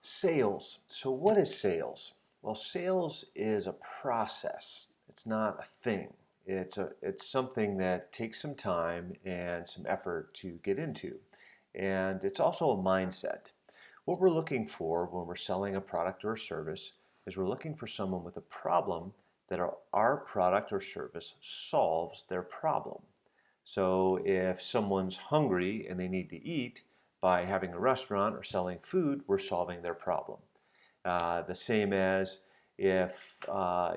Sales. So what is sales? Well, sales is a process. It's not a thing. It's something that takes some time and some effort to get into. And it's also a mindset. What we're looking for when we're selling a product or a service is we're looking for someone with a problem that our product or service solves their problem. So if someone's hungry and they need to eat, by having a restaurant or selling food, we're solving their problem. The same as if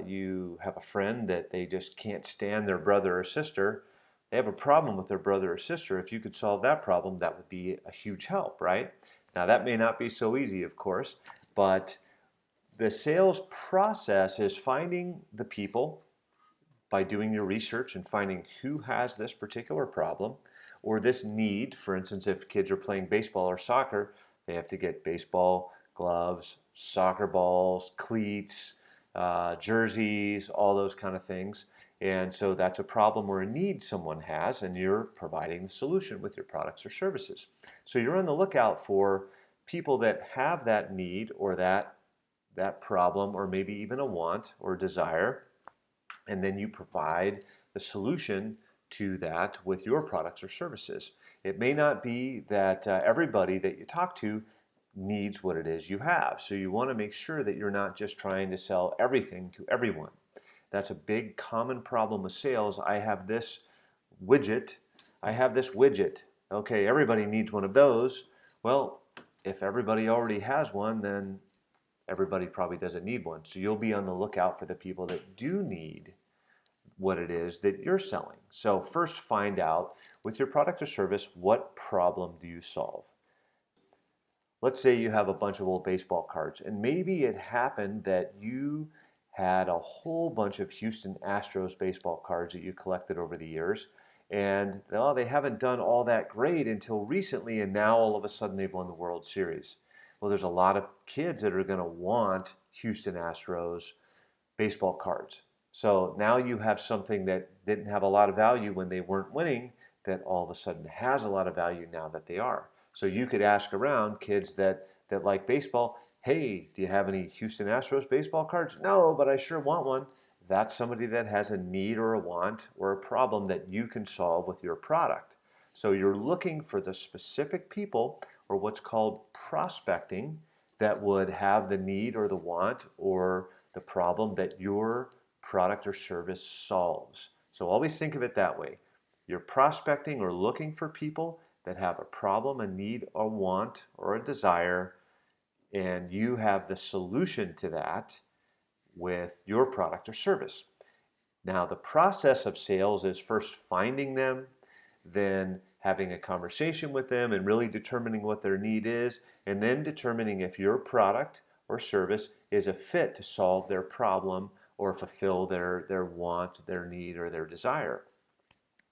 you have a friend that they just can't stand their brother or sister, they have a problem with their brother or sister. If you could solve that problem, that would be a huge help, right? Now, that may not be so easy, of course, but the sales process is finding the people by doing your research and finding who has this particular problem or this need. For instance, if kids are playing baseball or soccer, they have to get baseball gloves, soccer balls, cleats, jerseys, all those kind of things. And so that's a problem or a need someone has, and you're providing the solution with your products or services. So you're on the lookout for people that have that need or that problem, or maybe even a want or desire, and then you provide the solution to that with your products or services. It may not be that everybody that you talk to needs what it is you have. So you want to make sure that you're not just trying to sell everything to everyone. That's a big common problem with sales. I have this widget. Okay, everybody needs one of those. Well, if everybody already has one, then everybody probably doesn't need one. So you'll be on the lookout for the people that do need what it is that you're selling. So first, find out with your product or service, what problem do you solve? Let's say you have a bunch of old baseball cards, and maybe it happened that you had a whole bunch of Houston Astros baseball cards that you collected over the years, and well, they haven't done all that great until recently, and now all of a sudden they've won the World Series. Well, there's a lot of kids that are going to want Houston Astros baseball cards. So now you have something that didn't have a lot of value when they weren't winning that all of a sudden has a lot of value now that they are. So you could ask around kids that like baseball, hey, do you have any Houston Astros baseball cards? No, but I sure want one. That's somebody that has a need or a want or a problem that you can solve with your product. So you're looking for the specific people, or what's called prospecting, that would have the need or the want or the problem that your product or service solves. So always think of it that way. You're prospecting or looking for people that have a problem, a need, a want, or a desire, and you have the solution to that with your product or service. Now, the process of sales is first finding them, then having a conversation with them and really determining what their need is, and then determining if your product or service is a fit to solve their problem or fulfill their want, their need, or their desire.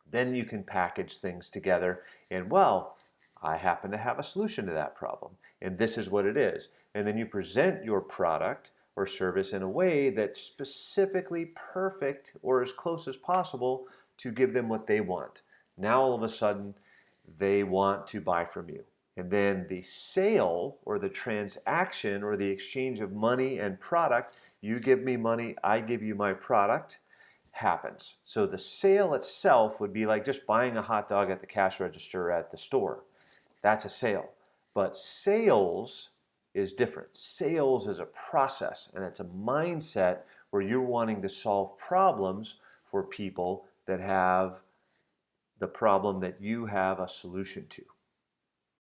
Then you can package things together and, well, I happen to have a solution to that problem, and this is what it is. And then you present your product or service in a way that's specifically perfect or as close as possible to give them what they want. Now all of a sudden, they want to buy from you. And then the sale or the transaction or the exchange of money and product, you give me money, I give you my product, happens. So the sale itself would be like just buying a hot dog at the cash register at the store. That's a sale. But sales is different. Sales is a process, and it's a mindset where you're wanting to solve problems for people that have the problem that you have a solution to.